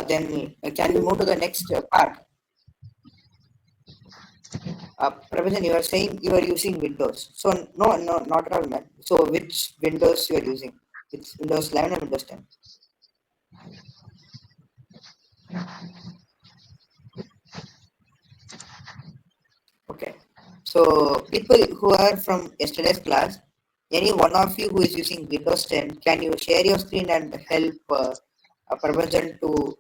then can we move to the next part? Prabhajan, you are saying you are using Windows. So no, not at all, man. So which Windows you are using? It's Windows 11 or Windows 10? Okay. So people who are from yesterday's class, any one of you who is using Windows 10, can you share your screen and help Prabhajan to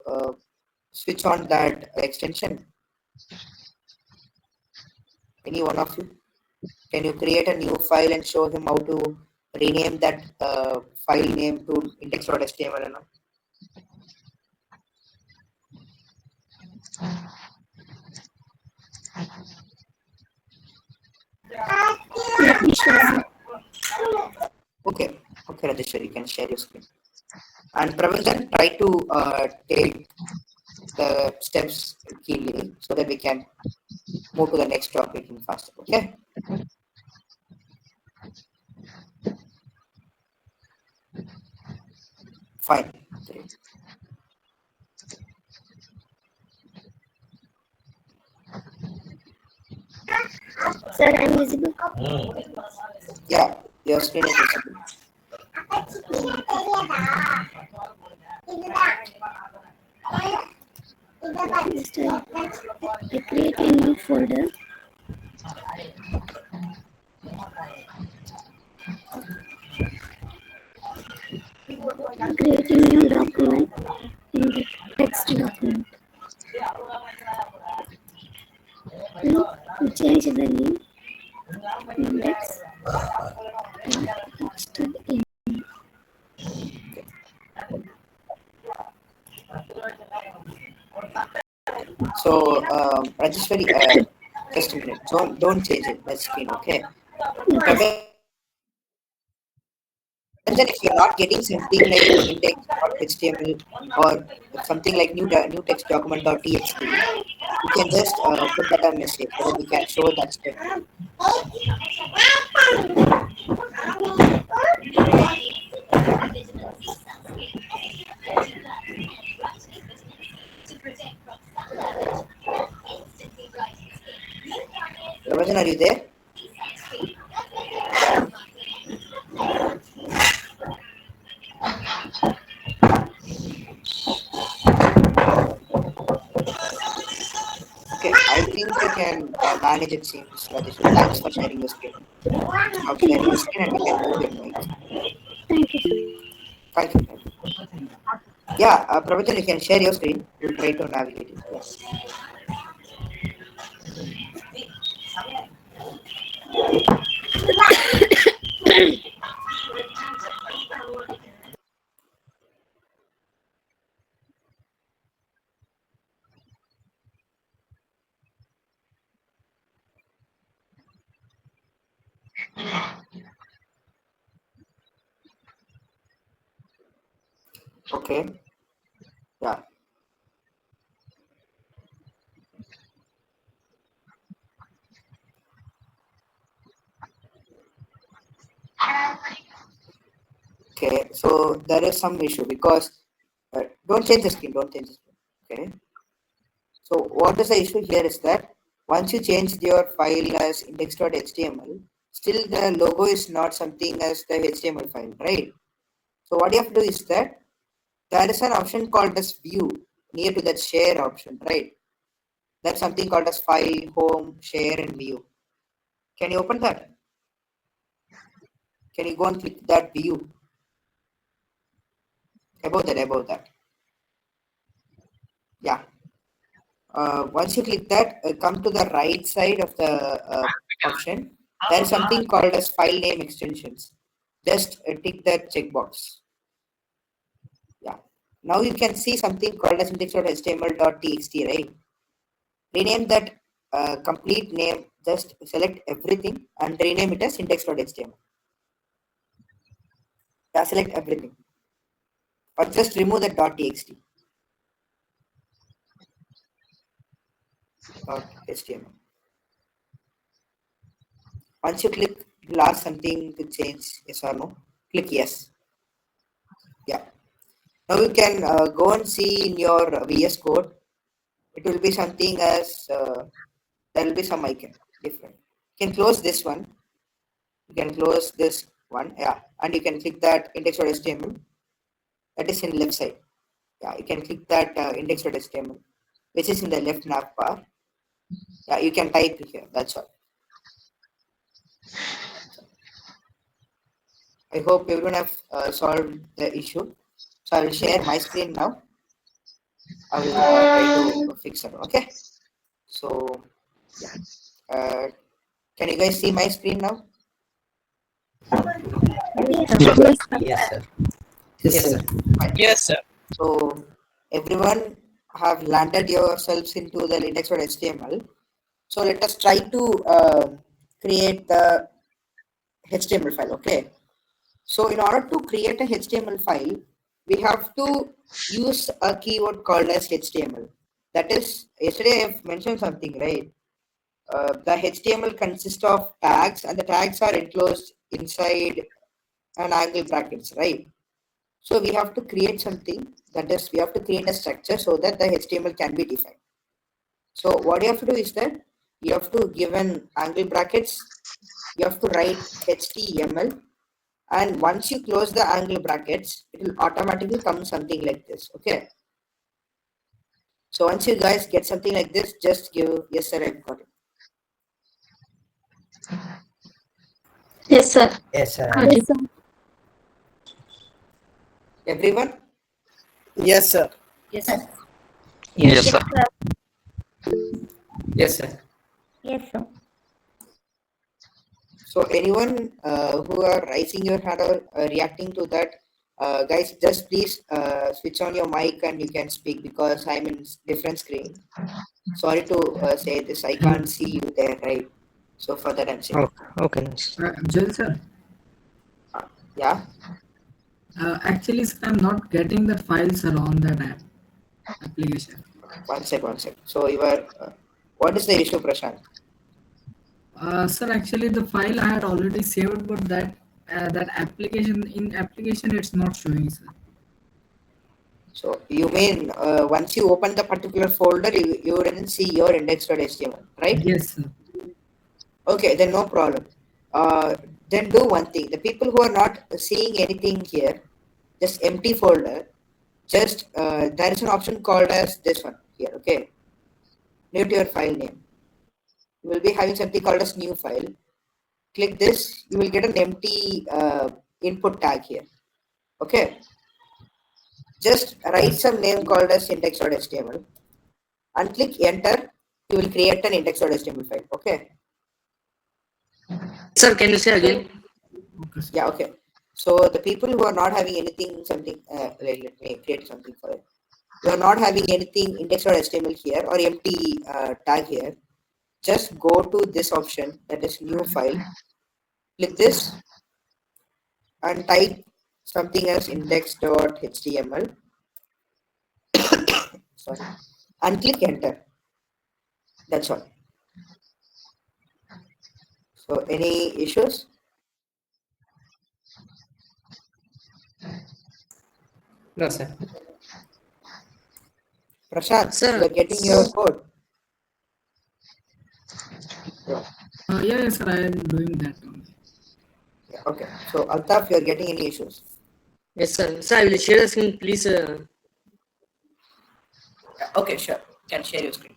switch on that extension? Any one of you? Can you create a new file and show him how to rename that file name to index.html and all? Let me share. Okay, Rajeshwari, you can share your screen. And Prabhajan, try to take the steps keenly so that we can move to the next topic in faster. Okay. Fine. Great. Sir, I'm visible. Yeah, your screen is visible. Just I create a new folder. Create a new document in the text document. And change the name index. So, Rajeshwari, just a minute. Don't change it. That screen, okay? And then if you're not getting something like index.html or something like new text document.txt, you can just put that a message so that we can show that step. Prabhajan, are you there? Okay, I think you can manage it, seems, Rajeshwari. Thanks for sharing your screen. Stop sharing your screen and we can move your mic. Thank you. Thank you. Yeah, Prabhajan, you can share your screen. We'll try to navigate it. Yes. Okay. Yeah. Okay. So there is some issue because don't change the screen. Don't change the screen. Okay. So what is the issue here is that once you change your file as index.html, still the logo is not something as the HTML file, right? So what you have to do is that there is an option called as view near to that share option, right? That's something called as file, home, share, and view. Can you open that? Can you go and click that view? Above that. Yeah. Once you click that, come to the right side of the option. There is something called as file name extensions. Just tick that checkbox. Yeah. Now you can see something called as index.html.txt, right? Rename that complete name. Just select everything and rename it as index.html. Yeah, select everything. Or just remove the .txt. .html. Once you click, it will ask something to change, yes or no. Click yes. Yeah. Now you can go and see in your VS Code. It will be something as there will be some icon different. You can close this one. You can close this one, yeah, and you can click that index.html. That is in left side. Yeah, you can click that index.html, which is in the left nav bar. Yeah, you can type here. That's all. I hope everyone have solved the issue. So I will share my screen now. I will try to fix it. Okay. So yeah, can you guys see my screen now? Yes, Yes, sir. Yes, sir. Fine. Yes, sir. So everyone have landed yourselves into the index.html. So let us try to create the HTML file. Okay. So in order to create a HTML file, we have to use a keyword called as HTML. That is, yesterday I've mentioned something, right? The HTML consists of tags, and the tags are enclosed inside an angle brackets, right? So we have to create something, that is, we have to create a structure so that the HTML can be defined. So what you have to do is that you have to give an angle brackets, you have to write HTML, and once you close the angle brackets, it will automatically come something like this. Okay. So once you guys get something like this, just give yes sir, I've got it. yes, sir. Yes, sir. Yes, sir. Everyone? Yes, sir. Yes, sir. Yes, Yes, sir. sir. Yes, sir. Yes, sir. So anyone who are raising your hand or reacting to that, guys, just please switch on your mic and you can speak because I'm in different screen. Sorry to say this, I can't see you there, right? So for that I'm saying. Okay, nice. Joel, sir. Yeah. Actually, sir, I'm not getting the files around that application. One sec. So you are, what is the issue, Prashant? Sir, actually, the file I had already saved, but that application it's not showing, sir. So you mean once you open the particular folder, you didn't see your index.html, right? Yes, sir. Okay, then no problem. Then do one thing. The people who are not seeing anything here, just empty folder, just there is an option called as this one here. Okay, new to your file name. You will be having something called as new file. Click this. You will get an empty input tag here. Okay, just write some name called as index.html and click enter. You will create an index.html file. Okay. Sir, can you say again? Okay, sir. Yeah, okay. So the people who are not having anything, something, let me create something for it. You are not having anything index.html here or empty tag here. Just go to this option, that is new file. Click this and type something as index.html. Sorry, and click enter. That's all. So any issues? No, sir. Prashant, Sir, you are getting your code. Yes, sir. I am doing that only. Yeah, okay. So Altaf, you are getting any issues? yes, sir. Sir, I will share the screen, please. Yeah, okay, sure. Can share your screen.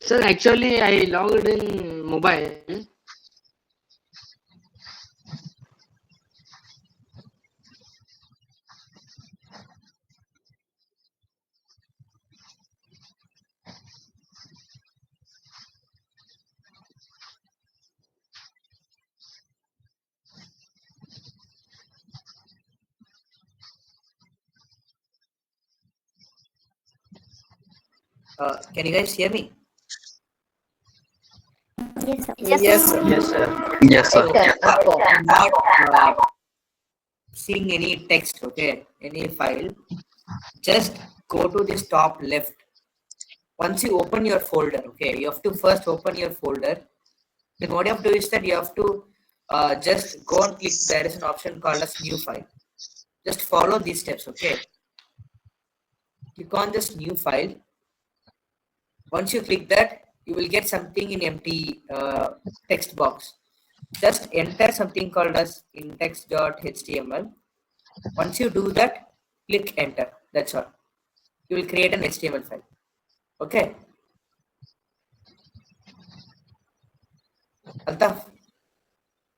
Sir, actually, I logged in mobile. Can you guys hear me? Yes, sir. Yes, sir. Yes, sir. Yes, sir. I'm not seeing any text, okay, any file. Just go to this top left. Once you open your folder, okay, you have to first open your folder. Then what you have to do is that you have to just go and click. There is an option called as new file. Just follow these steps, okay. Click on this new file. Once you click that, you will get something in empty text box. Just enter something called as index.html. Once you do that, click enter. That's all. You will create an HTML file. Okay. Altaf,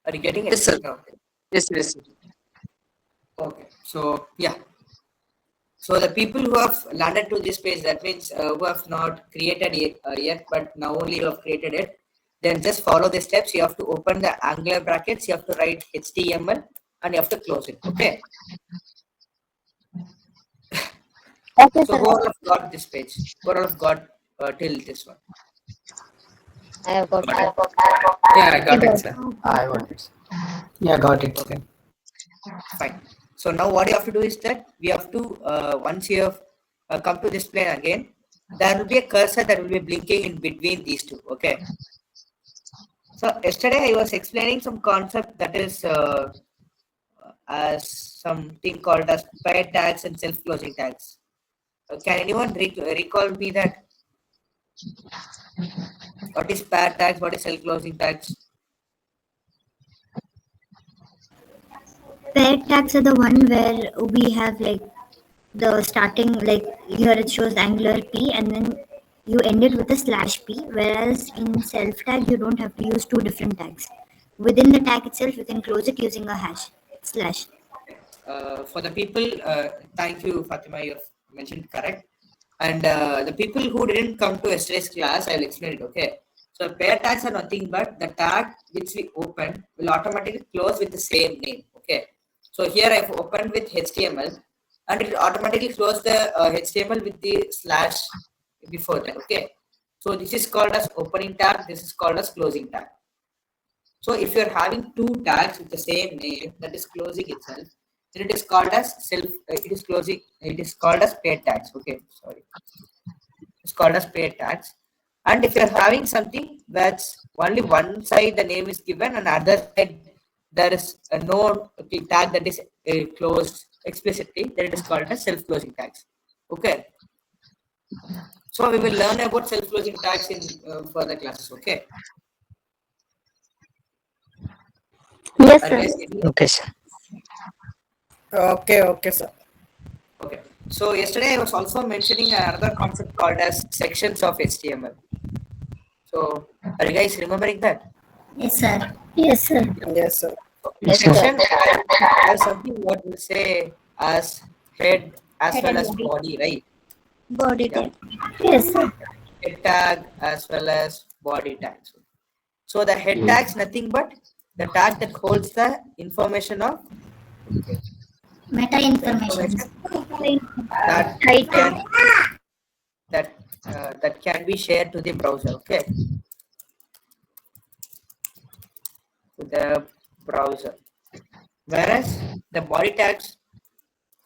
are you getting it? Yes, sir. No. Yes, yes. Okay. So yeah. So the people who have landed to this page, that means who have not created it yet, but now only you have created it, then just follow the steps. You have to open the angular brackets, you have to write HTML, and you have to close it. Okay. Okay, So sir. who all have got this page? Who all have got till this one? I have got it. Yeah, I got it, sir. I got it. Yeah, got it. Sir. Fine. So now what you have to do is that we have to, once you have come to this plane again, there will be a cursor that will be blinking in between these two. Okay. So yesterday I was explaining some concept that is as something called as pair tags and self-closing tags. Can anyone recall me that? What is pair tags? What is self-closing tags? Pair tags are the one where we have like the starting, like here it shows Angular P and then you end it with a /p, whereas in self tag you don't have to use two different tags. Within the tag itself you can close it using a hash /. For the people, thank you, Fatima, you have mentioned correct. And the people who didn't come to yesterday's class, I will explain it. Okay. So pair tags are nothing but the tag which we open will automatically close with the same name. Okay. So here I've opened with HTML and it automatically close the HTML with the slash before that. Okay. So this is called as opening tag. This is called as closing tag. So if you're having two tags with the same name, that is closing itself, then it is called as it is closing, it is called as pair tags. Okay. Sorry. It's called as pair tags. And if you're having something that's only one side the name is given and other side there is a no tag that is closed explicitly, then it is called as self-closing tags. Okay. So we will learn about self-closing tags in further classes. Okay. Yes, Are sir. you guys getting it? Okay, sir. Okay, sir. Okay. So yesterday I was also mentioning another concept called as sections of HTML. So are you guys remembering that? Yes, sir. Yes, sir. Yes, sir. Section has something what we say as head as Head well and as body, right? Body Yeah. tag. Yes, sir. Head tag as well as body tags. So the head tags nothing but the tag that holds the information of Meta information. that Title. that can be shared to the browser. Okay. To the browser. Whereas the body tags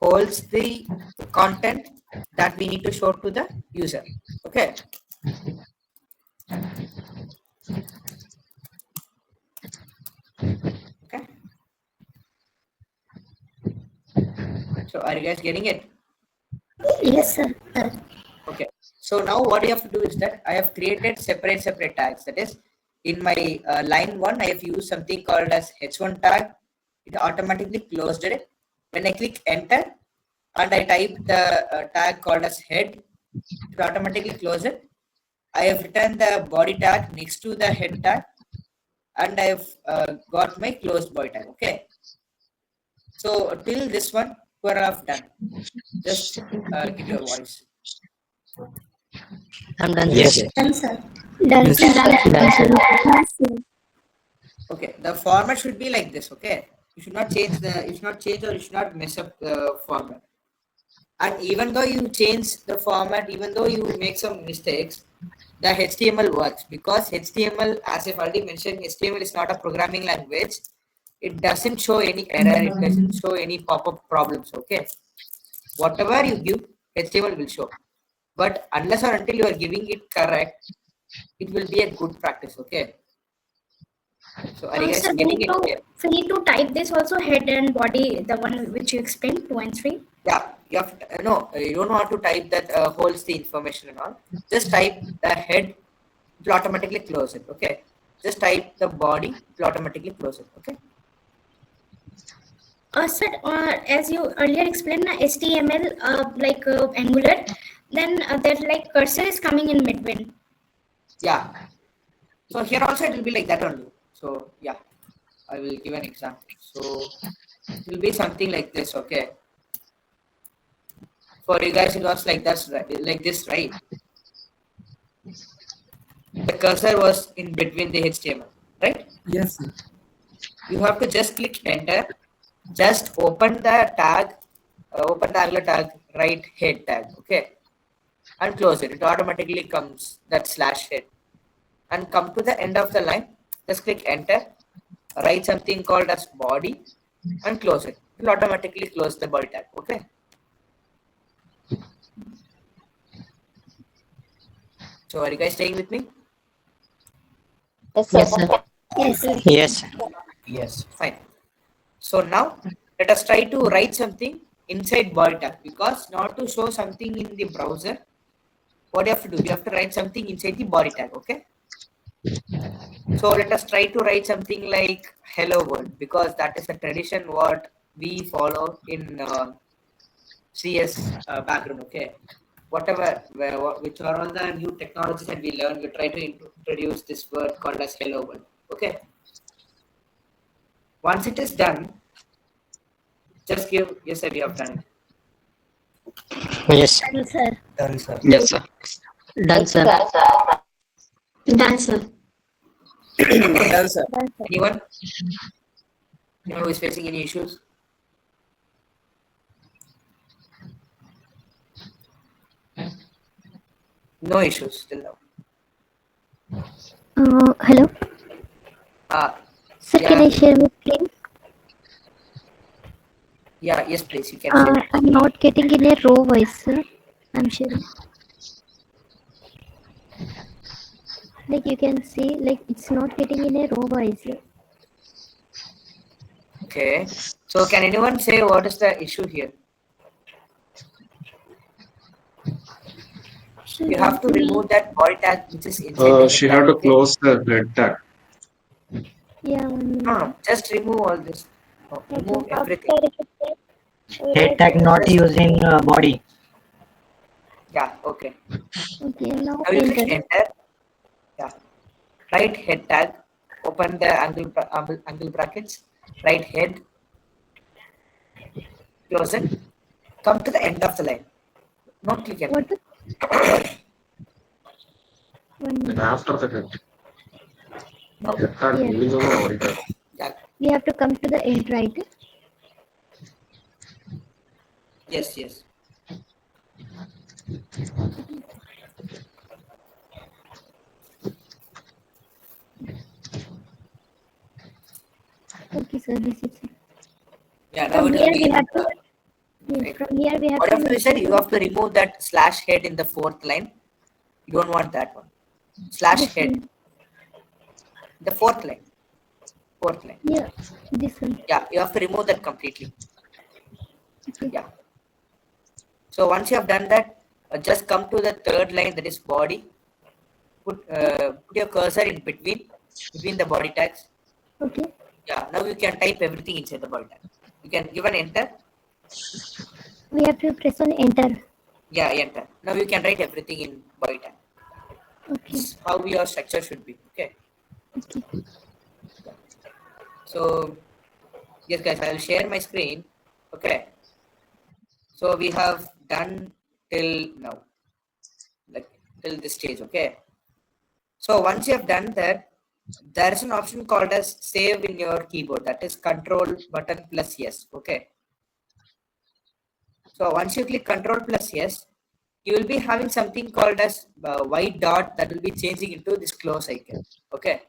holds the content that we need to show to the user. Okay. Okay. So are you guys getting it? Yes, sir. Okay. So now what you have to do is that I have created separate tags. That is, in my line 1, I have used something called as h1 tag. It automatically closed it. When I click enter and I type the tag called as head, it automatically close it. I have written the body tag next to the head tag and I have got my closed body tag. Okay. So till this one, what I have done, just give your voice. I'm done. Yes. Done, sir. Done, Yes. sir. Done, sir. Yes, sir. Okay, the format should be like this. Okay, you should not change or you should not mess up the format. And even though you change the format, even though you make some mistakes, the HTML works, because HTML, as I've already mentioned, HTML is not a programming language. It doesn't show any error. It doesn't show any pop-up problems. Okay. Whatever you give, HTML will show. But unless or until you are giving it correct, it will be a good practice. Okay. So are you guys Sir, getting it clear? we need to type this also, head and body, the one which you explained, 2 and 3. Yeah, you have to, no, you don't want to type that holds the information and all. Just type the head, it will automatically close it. Okay. Just type the body, it will automatically close it. Okay. Sir, as you earlier explained, HTML like Angular, then that like cursor is coming in between. Yeah. So here also it will be like that only. So yeah, I will give an example. So it will be something like this. Okay. For you guys, it was like that's right, like this, right? The cursor was in between the HTML, right? Yes, sir. You have to just click enter. Just open the tag, open the Angular tag, write head tag, okay, and close it. It automatically comes that slash head, and come to the end of the line. Just click enter, write something called as body, and close it. It will automatically close the body tag, okay. So are you guys staying with me? Yes, sir. Yes, sir. Yes. Yes, fine. So now let us try to write something inside body tag, because now to show something in the browser, what you have to do? You have to write something inside the body tag, okay? So let us try to write something like hello world, because that is a tradition what we follow in CS background, okay? Whatever, which are all the new technologies that we learn, we try to introduce this word called as hello world, okay? Once it is done, just give yes, sir, we have done it. Yes. Done, sir. Done, sir. Yes, sir. Done, sir. Done, sir. Done, sir. Done, sir. Anyone? Anyone who is facing any issues? No issues till now. Hello. Sir, Yeah. can I share my screen? Yeah, yes, please, you can share. I'm not getting in a row wise, sir. I'm sharing. Like you can see, like it's not getting in a row wise. Okay. So can anyone say what is the issue here? You have to remove that body tag which is inside the She head had tag, to okay? close the head tag. Yeah, 1 minute. No, just remove all this. No, remove everything. Head tag not using body. Yeah, okay. Okay, now Now you click enter. enter. Yeah. Write head tag. Open the angle brackets. Write head. Close it. Come to the end of the line. Not click enter. What? 1 Then minute. after the head No. tag, Yeah. release on body tag. Yeah. We have to come to the end, right? Yes, yes. Okay, sir. This is it. Yeah, now From it here will be we in have to. the- Yes, from here we have whatever to. you said, you have to remove that slash head in the fourth line. You don't want that one. Slash This head. one. The fourth line. Fourth line. Yeah, this one. Yeah, you have to remove that completely. Okay. Yeah. So once you have done that, just come to the third line, that is body. Put your cursor in between the body tags. Okay. Yeah. Now you can type everything inside the body tag. You can give an enter. We have to press on enter. Yeah, enter. Now you can write everything in body tag. Okay. This is how your structure should be. Okay. Okay. So yes, guys, I will share my screen. Okay. So we have done till now, like till this stage. Okay. So once you have done that, there is an option called as save in your keyboard. That is control button plus yes. Okay. So once you click Control plus yes, you will be having something called as white dot that will be changing into this close icon. Okay.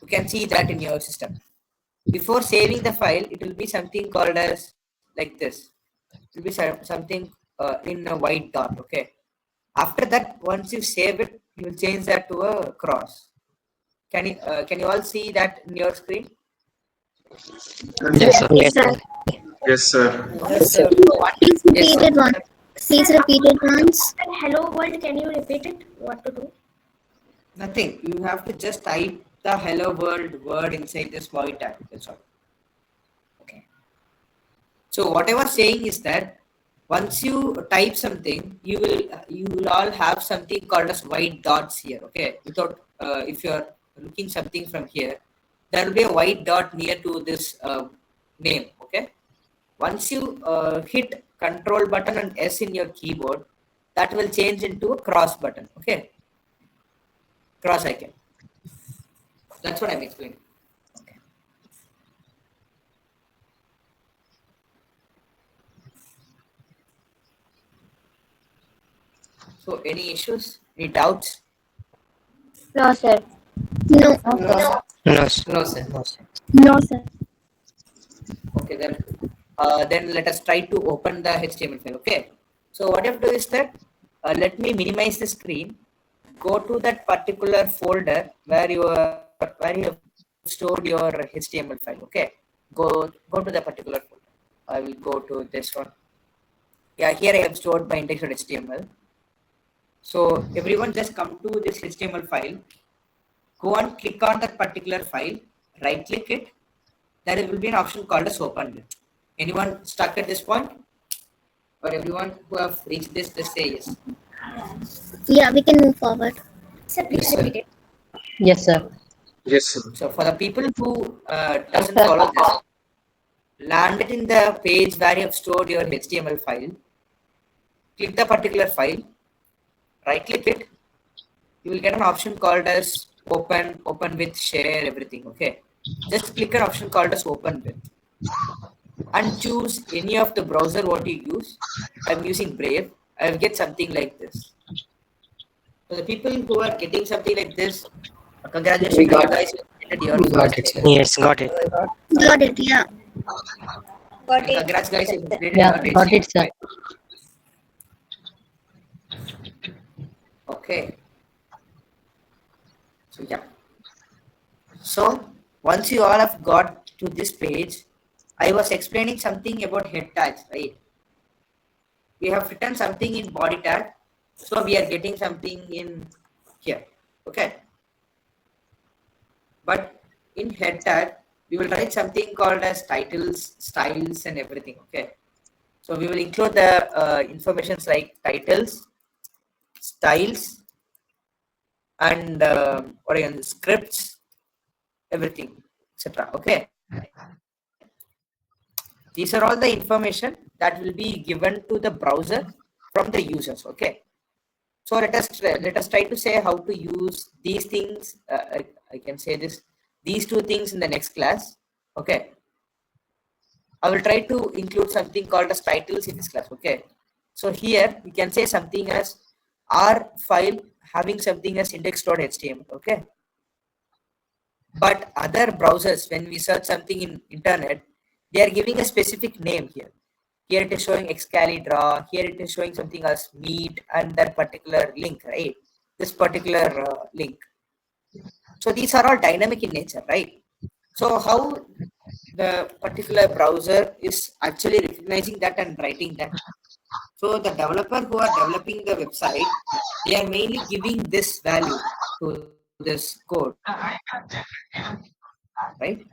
You can see that in your system. Before saving the file, it will be something called as like this. It will be something in a white dot. Okay. After that, once you save it, you will change that to a cross. Can you all see that in your screen? Yes, sir. Yes, sir. Yes, sir. Yes, sir. Please repeat it once. Please repeat it once. Hello world, can you repeat it? What to do? Nothing. You have to just type the hello world word inside this void tag. That's all. Okay. So what I was saying is that once you type something, you will all have something called as white dots here. Okay. Without if you're looking something from here, there will be a white dot near to this name. Okay. Once you hit Control button and S in your keyboard, that will change into a cross button. Okay. Cross icon. That's what I'm explaining. Okay. So any issues? Any doubts? No, sir. No. No, sir. No, sir. No, sir. Okay, then let us try to open the HTML file. Okay. So what you have to do is that let me minimize the screen. Go to that particular folder where you have stored your HTML file. Okay. Go to the particular folder. I will go to this one. Yeah, here I have stored my index.html. So everyone just come to this HTML file. Go and click on that particular file. Right click it. There will be an option called as open with. Anyone stuck at this point? Or everyone who have reached this, just say yes. Yeah, we can move forward. Sir, please Yes, sir. repeat it. Yes, sir. Yes, sir. So for the people who doesn't follow this, landed in the page where you have stored your HTML file, click the particular file, right click it, you will get an option called as open with, share, everything. Okay. Just click an option called as open with and choose any of the browser what you use. I'm using Brave. I will get something like this. So the people who are getting something like this, congratulations, We got you guys. Your Got it, sir. Yes, got it. Got it, yeah. Congrats, guys. You completed Yeah, your got it, sir. Okay. So yeah. So once you all have got to this page, I was explaining something about head tags, right? We have written something in body tag, so we are getting something in here. Okay. But in head tag, we will write something called as titles, styles, and everything. Okay. So we will include the informations like titles, styles, and what again, scripts, everything, etc. Okay. These are all the information that will be given to the browser from the users. Okay. So let us try to say how to use these things. I can say these two things in the next class. Okay. I will try to include something called as titles in this class. Okay. So here we can say something as our file having something as index.html. Okay. But other browsers, when we search something in internet, they are giving a specific name here. Here it is showing Excalibur, here it is showing something as meet and that particular link, right? This particular link. So these are all dynamic in nature, right? So how the particular browser is actually recognizing that and writing that. So the developer who are developing the website, they are mainly giving this value to this code, right?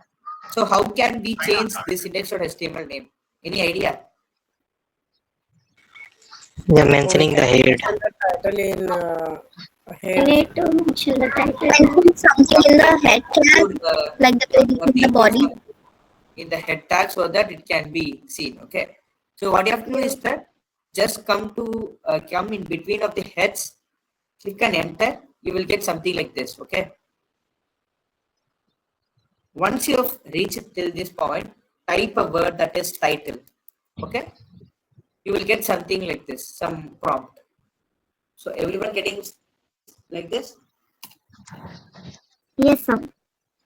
So how can we change this index.html name? Any idea? They're mentioning the head. The title in I head. need to mention the title. Mention something in the head tag, like the body. In the head tag so that it can be seen. Okay. So what you have to do is that just come in between of the heads, click and enter. You will get something like this. Okay. Once you have reached till this point, type a word that is title. Okay, you will get something like this, some prompt. So everyone getting like this? Yes, sir.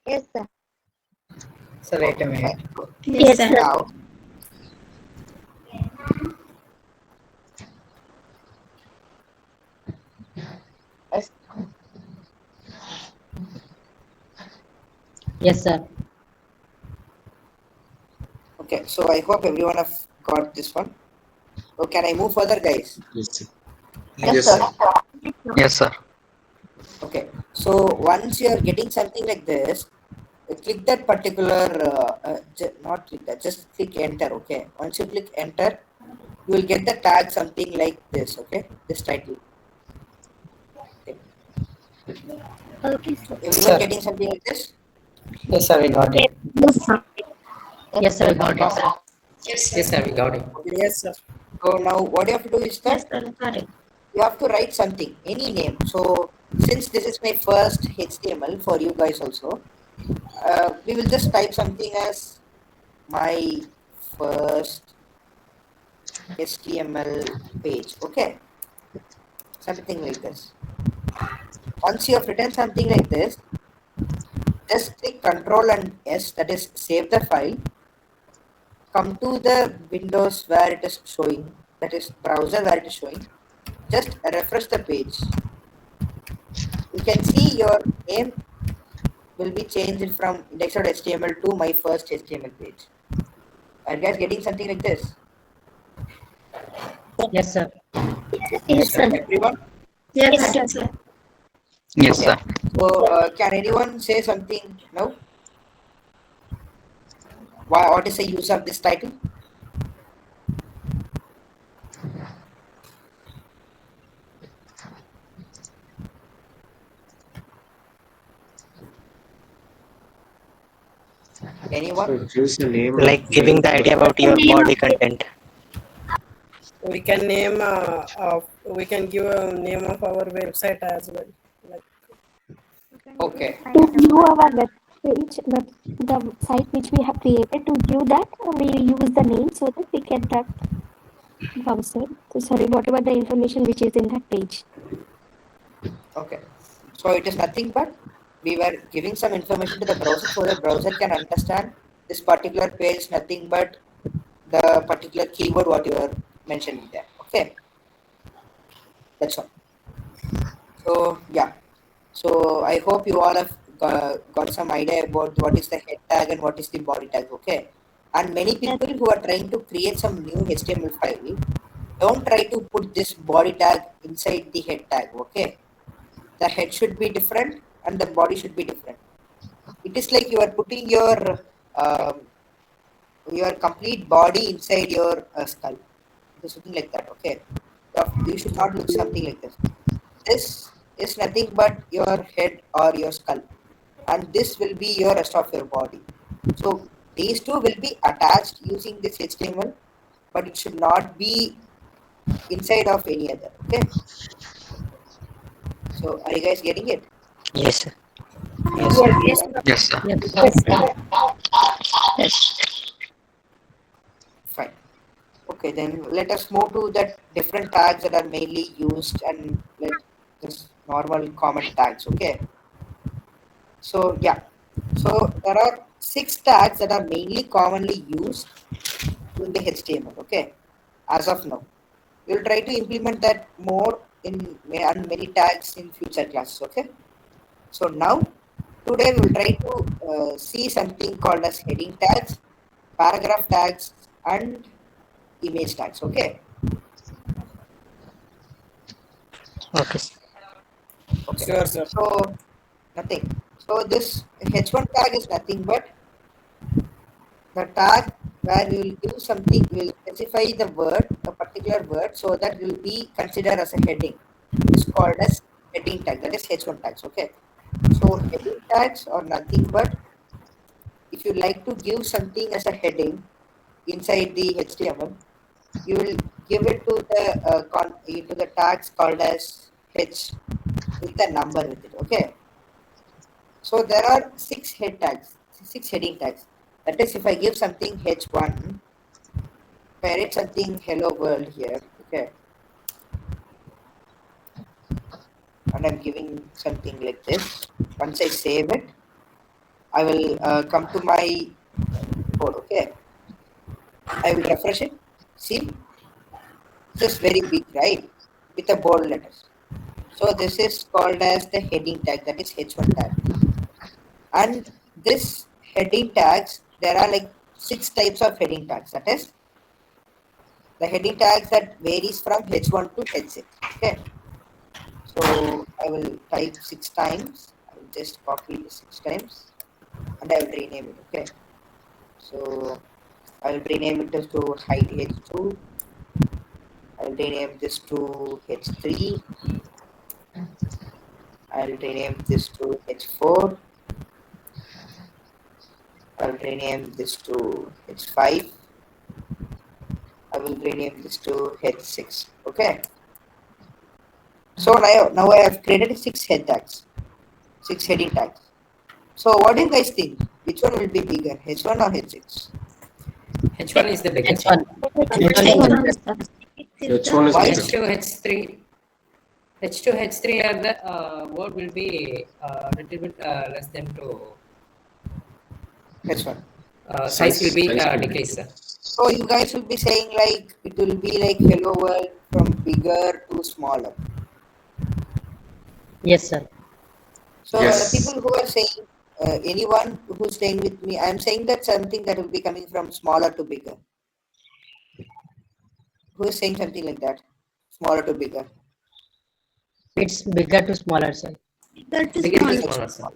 Yes, sir. So wait a minute. Yes, sir. Now, Yes. Yes, sir. okay, so I hope everyone have got this one. So can I move further, guys? Yes, sir. Yes, Yes, sir. sir. Yes, sir. Okay, so once you are getting something like this, click that particular, not click that, just click enter. Okay, once you click enter, you will get the tag something like this. Okay, this title. Okay, Okay, sir. everyone Sir. getting something like this? Yes, sir, we got it. Yes, sir. Yes, sir, we got it, sir. Yes, sir, we got it. Yes, sir. So now what you have to do is that Yes, sir. Got it. you have to write something, any name. So since this is my first HTML for you guys also, we will just type something as my first HTML page. Okay, something like this. Once you have written something like this, just click Control and S, that is save the file. Come to the windows where it is showing, that is browser where it is showing. Just refresh the page. You can see your name will be changed from index.html to my first HTML page. Are you guys getting something like this? Yes, sir. Yes, sir. Everyone? Yes, sir. Yes, Okay. sir. So can anyone say something now? What is the use of this title? Anyone? So it gives the name. Like giving the idea about your body content. We can name we can give a name of our website as well. Like Okay. To view our web page, the site which we have created, to view that, we use the name so that we get that browser. So sorry, whatever the information which is in that page. Okay. So it is nothing but we were giving some information to the browser so the browser can understand this particular page is nothing but the particular keyword what you are mentioning there. Okay. That's all. So yeah. So I hope you all have got some idea about what is the head tag and what is the body tag. Okay. And many people who are trying to create some new HTML file, don't try to put this body tag inside the head tag. Okay. The head should be different and the body should be different. It is like you are putting your complete body inside your skull. Something like that. Okay. You should not look something like this. This is nothing but your head or your skull, and this will be your rest of your body. So these two will be attached using this HTML, but it should not be inside of any other. Okay. So are you guys getting it? Yes, sir. Yes, yes. Yes, sir. Fine. Okay, then let us move to the different tags that are mainly used and like just normal common tags. Okay. So yeah. So there are 6 tags that are mainly commonly used in the HTML. Okay. As of now, we'll try to implement that more in many tags in future classes. Okay. So now today we will try to see something called as heading tags, paragraph tags, and image tags. Okay. Okay. Okay. sure, sir. So nothing. So this h1 tag is nothing but the tag where we will give something, we will specify the word, a particular word, so that will be considered as a heading. It's called as heading tag. That is h1 tags. Okay. So heading tags are nothing but if you like to give something as a heading inside the HTML, you will give it to the tags called as h with the number with it. Okay. So there are 6 head tags, 6 heading tags. That is, if I give something h1, write something hello world here, okay, and I'm giving something like this. Once I save it, I will come to my code, okay. I will refresh it. See, this is very big, right? With the bold letters. So this is called as the heading tag, that is H1 tag. And this heading tags, there are like 6 types of heading tags. That is the heading tags that varies from H1 to H6. Okay. So I will type 6 times. I will just copy the 6 times and I will rename it. Okay. So I will rename it to height H2. I will rename this to H3. I will rename this to H4. I will rename this to H5. I will rename this to H6. Okay. So now I have created 6 head tags, 6 heading tags. So what do you guys think? Which one will be bigger, H1 or H6? H1 is the biggest. H1 is Why? bigger. H2, H3 are the word will be little bit less than 2. H1. Size will be Size will be decreased. So you guys will be saying like it will be like hello world from bigger to smaller. Yes, sir. So Yes. people who are saying, anyone who's staying with me, I'm saying that something that will be coming from smaller to bigger. Who is saying something like that? Smaller to bigger. It's bigger to smaller, sir. That is Bigger to small. smaller, sir.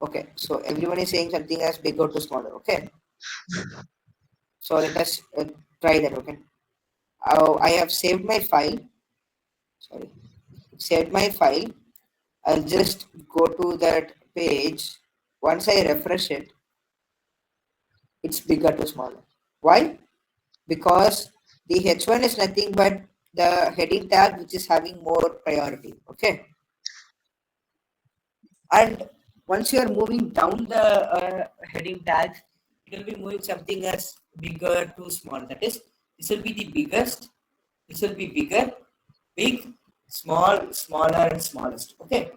Okay, so everyone is saying something as bigger to smaller. Okay. So let us try that. Okay. I have saved my file. Sorry, saved my file. I'll just go to that page. Once I refresh it, it's bigger to smaller. Why? Because the H1 is nothing but the heading tag which is having more priority. Okay. And once you are moving down the heading tags, it will be moving something as bigger to small. That is, this will be the biggest, this will be bigger, big, small, smaller, and smallest. Okay.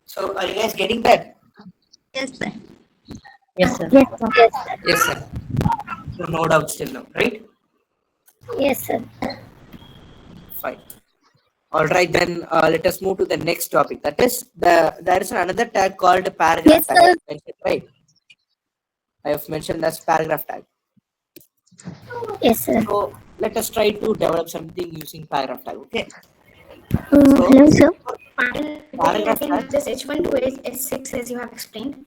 So are you guys getting that? Yes, sir. Yes, sir. Yes, sir. Yes, sir. So no doubt still now, right? Yes, sir. Fine. All right, then let us move to the next topic. That is there is another tag called paragraph Yes, tag. sir. Right? I have mentioned as paragraph tag. Yes, sir. So let us try to develop something using paragraph tag. Okay. Hello, sir. Paragraph tag. This H1 to H6 as you have explained.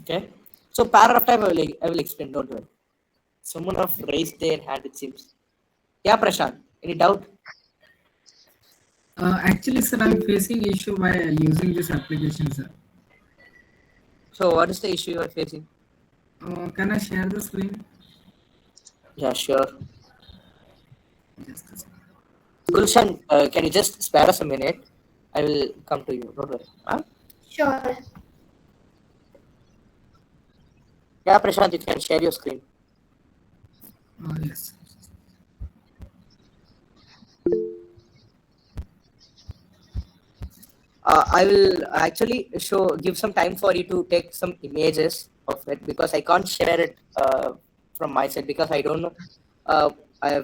Okay. So paragraph tag I will explain. Don't worry. Someone have raised their hand. It seems. Yeah, Prashant. Any doubt? Actually, sir, I'm facing issue by using this application, sir. So what is the issue you are facing? Can I share the screen? Yeah, sure. Just a second. Gulshan, can you just spare us a minute? I will come to you. Don't worry. Huh? Sure. Yeah, Prashant, you can share your screen. Yes. I will actually give some time for you to take some images of it because I can't share it from my side because I don't know.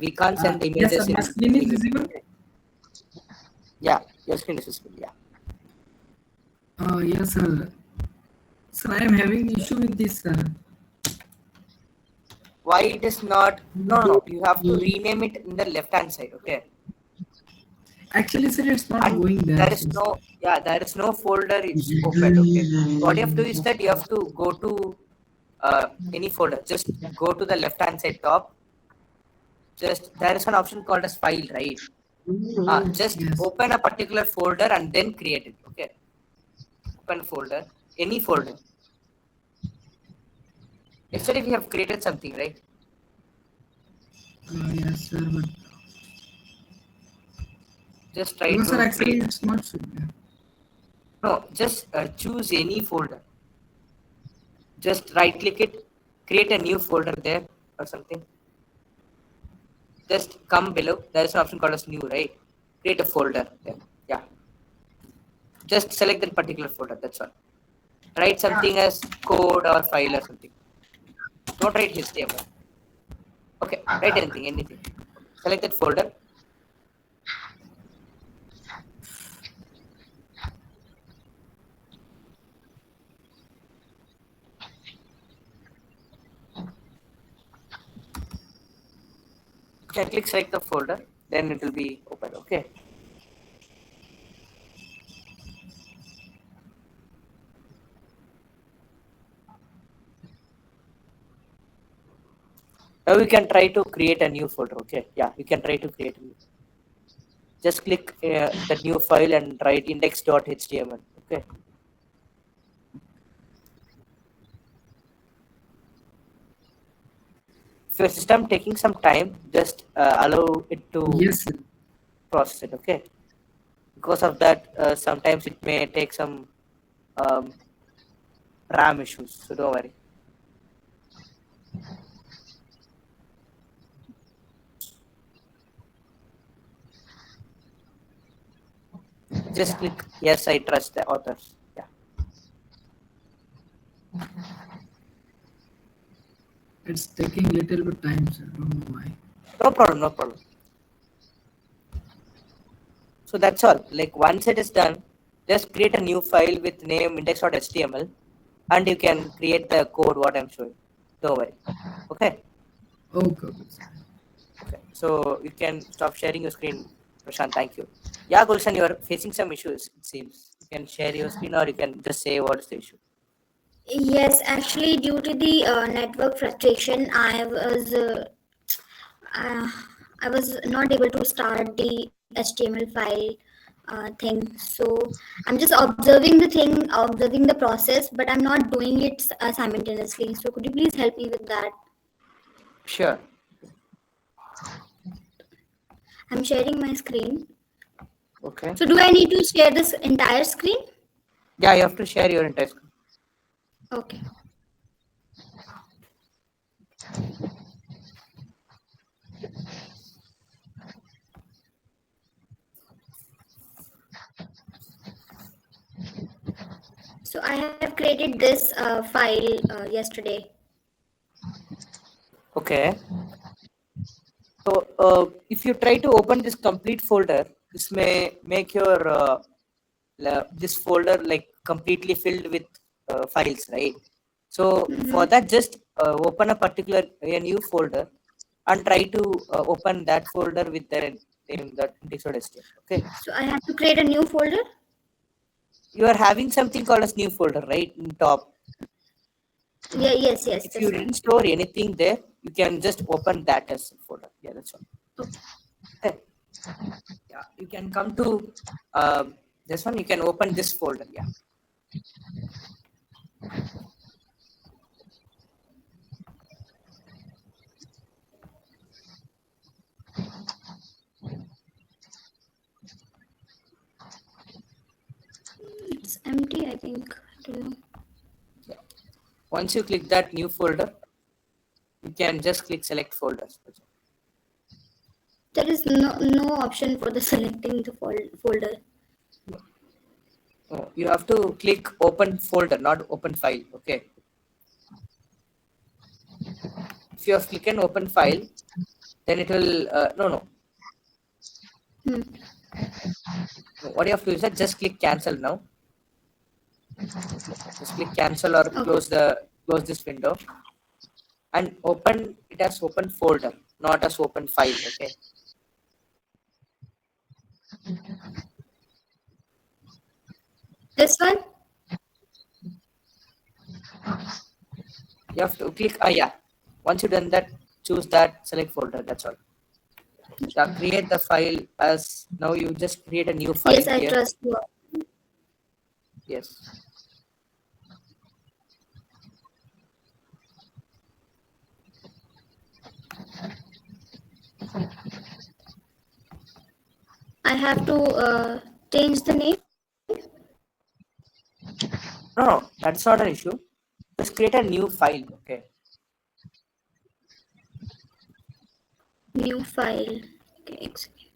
We can't send the Yes, images. sir. My screen is visible. Yeah, your screen is visible. Yeah. Yes, sir. Sir, I am having issue with this, sir. Why it is not? No. You have to rename it in the left-hand side. Okay. Actually, sir, it's not And going there. there is no. Yeah, there is no folder. It's open. Okay. What you have to do is that you have to go to any folder. Just go to the left-hand side top. Just there is an option called as file, right? Just Yes. open a particular folder and then create it. Okay. Open folder, any folder. Yesterday we have created something, right? Yes, sir. But Just try no, to sir, actually, create. it's not. No, just choose any folder. Just right click it, create a new folder there or something. Just come below. There is an option called as new, right? Create a folder there. Yeah. Just select that particular folder. That's all. Write something as code or file or something. Don't write HTML. Okay. Write anything. Select that folder. You can click select the folder, then it will be open. Okay. Now we can try to create a new folder. Okay. Yeah, you can try to create a new. Just click the new file and write index.html. Okay. If your system taking some time, just allow it to Yes, sir. process it. Okay. Because of that, sometimes it may take some RAM issues. So don't worry. Just click yes, I trust the authors. Yeah. It's taking little bit time, sir. Don't know why. No problem. So that's all. Like once it is done, just create a new file with name index.html and you can create the code what I'm showing. Don't worry. Okay. Okay. Okay. So you can stop sharing your screen, Prashant. Thank you. Yeah, Gulshan, you are facing some issues, it seems. You can share your screen or you can just say what's the issue. Yes, actually, due to the network frustration, I was not able to start the HTML file thing. So I'm just observing the process, but I'm not doing it simultaneously. So could you please help me with that? Sure. I'm sharing my screen. Okay. So do I need to share this entire screen? Yeah, you have to share your entire screen. Okay. So I have created this file yesterday. Okay. So if you try to open this complete folder, this may make your this folder like completely filled with files, right? So for that, just open a new folder and try to open that folder with the name that index.html. Okay. So I have to create a new folder. You are having something called as new folder, right? In top. Yeah. Yes. If you didn't store anything there, you can just open that as a folder. Yeah, that's all. Okay. Yeah, you can come to this one. You can open this folder. Yeah. It's empty, I think. Yeah. Once you click that new folder, you can just click select folders. There is no option for the selecting the folder. No, you have to click open folder, not open file. Okay. If you have clicked an open file, then it will no. What you have to do is that just click cancel now. Just click cancel or close this window and open it as open folder, not as open file. Okay. This one? You have to click yeah. Once you've done that, choose that, select folder. That's all. Now create the file as now you just create a new file. Yes, I here. trust you. Yes. I have to change the name. No, that's not an issue. Just create a new file. Okay. new file. Okay, execute.